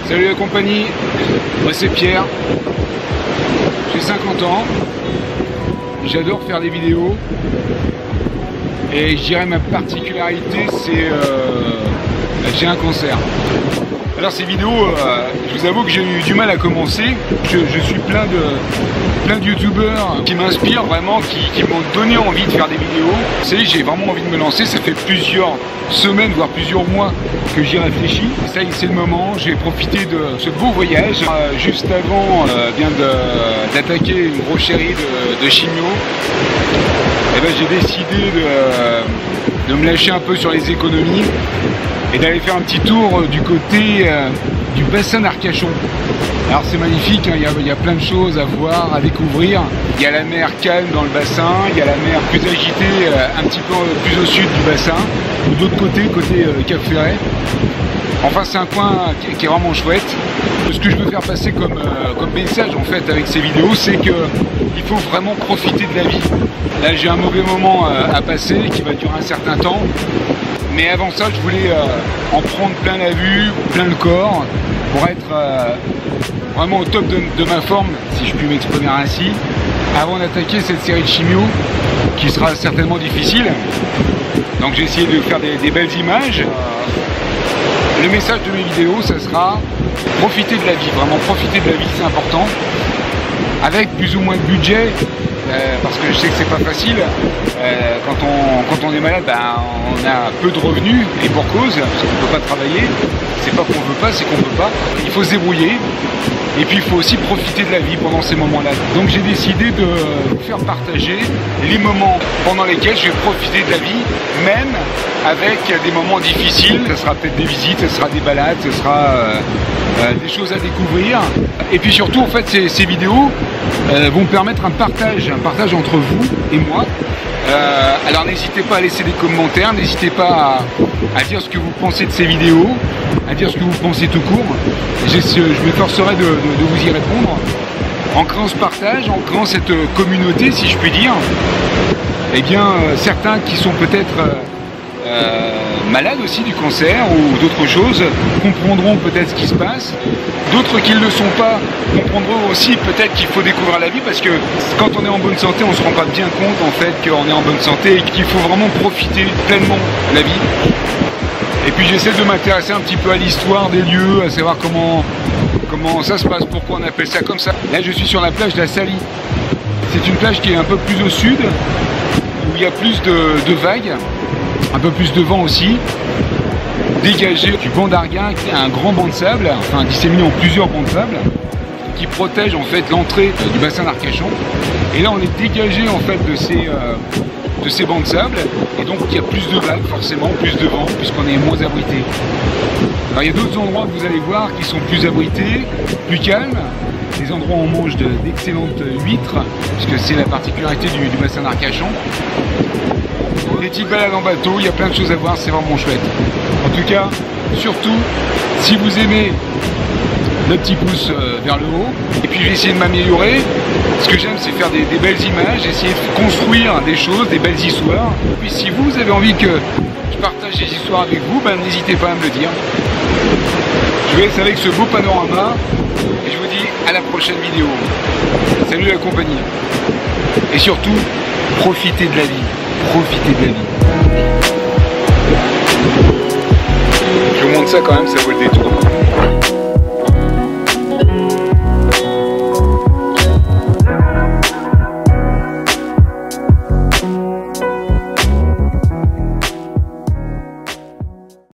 Salut la compagnie, moi c'est Pierre, j'ai 50 ans, j'adore faire des vidéos et je dirais ma particularité c'est j'ai un cancer. Alors ces vidéos, je vous avoue que j'ai eu du mal à commencer, je suis plein de youtubeurs qui m'inspirent vraiment, qui m'ont donné envie de faire des vidéos. Vous savez, j'ai vraiment envie de me lancer, ça fait plusieurs semaines, voire plusieurs mois que j'y réfléchis. Et ça y est, c'est le moment, j'ai profité de ce beau voyage. Juste avant, vient d'attaquer une grosse chérie de chimio. Et ben, j'ai décidé de me lâcher un peu sur les économies et d'aller faire un petit tour du côté du bassin d'Arcachon. Alors c'est magnifique, hein, il y a plein de choses à voir, à découvrir. Il y a la mer calme dans le bassin, il y a la mer plus agitée un petit peu plus au sud du bassin, ou d'autre côté Cap Ferret. Enfin c'est un coin qui est vraiment chouette. Ce que je veux faire passer comme message en fait avec ces vidéos, c'est qu'il faut vraiment profiter de la vie. Là j'ai un mauvais moment à passer qui va durer un certain temps. Mais avant ça, je voulais en prendre plein la vue, plein le corps, pour être vraiment au top de ma forme, si je puis m'exprimer ainsi, avant d'attaquer cette série de chimio, qui sera certainement difficile. Donc j'ai essayé de faire des belles images. Le message de mes vidéos, ça sera profiter de la vie, vraiment profiter de la vie, c'est important. Avec plus ou moins de budget, parce que je sais que c'est pas facile. Quand on est malade, ben, on a peu de revenus, et pour cause, parce qu'on ne peut pas travailler. C'est pas qu'on veut pas, c'est qu'on peut pas. Il faut se débrouiller. Et puis il faut aussi profiter de la vie pendant ces moments-là. Donc j'ai décidé de vous faire partager les moments pendant lesquels je vais profiter de la vie, même avec des moments difficiles. Ça sera peut-être des visites, ça sera des balades, ça sera des choses à découvrir. Et puis surtout, en fait, ces vidéos vont permettre un partage entre vous et moi. Alors n'hésitez pas à laisser des commentaires, n'hésitez pas à dire ce que vous pensez de ces vidéos, à dire ce que vous pensez tout court. Je m'efforcerai de vous y répondre. En créant ce partage, en créant cette communauté, si je puis dire, eh bien certains qui sont peut-être malades aussi du cancer ou d'autres choses comprendront peut-être ce qui se passe. D'autres qui ne le sont pas comprendront aussi peut-être qu'il faut découvrir la vie, parce que quand on est en bonne santé, on ne se rend pas bien compte en fait qu'on est en bonne santé et qu'il faut vraiment profiter pleinement de la vie. Et puis j'essaie de m'intéresser un petit peu à l'histoire des lieux, à savoir comment ça se passe, pourquoi on appelle ça comme ça. Là je suis sur la plage d'Assali. C'est une plage qui est un peu plus au sud, où il y a plus de vagues, un peu plus de vent aussi, dégagé du banc d'Arguin, qui est un grand banc de sable, enfin disséminé en plusieurs bancs de sable, qui protège en fait l'entrée du bassin d'Arcachon. Et là on est dégagé en fait de ces bancs de sable, et donc il y a plus de vagues, forcément plus de vent, puisqu'on est moins abrité. Alors il y a d'autres endroits que vous allez voir qui sont plus abrités, plus calmes, des endroits où on mange d'excellentes huîtres, puisque c'est la particularité du bassin d'Arcachon. Des petites balades en bateau, il y a plein de choses à voir, c'est vraiment chouette. En tout cas, surtout, si vous aimez, le petit pouce vers le haut. Et puis je vais essayer de m'améliorer. Ce que j'aime, c'est faire des belles images, essayer de construire des choses, des belles histoires. Et puis si vous avez envie que je partage des histoires avec vous, ben, n'hésitez pas à me le dire. Je vous laisse avec ce beau panorama et je vous dis à la prochaine vidéo. Salut la compagnie. Et surtout, profitez de la vie. Profitez de la vie. Je vous montre ça quand même, ça vaut le détour.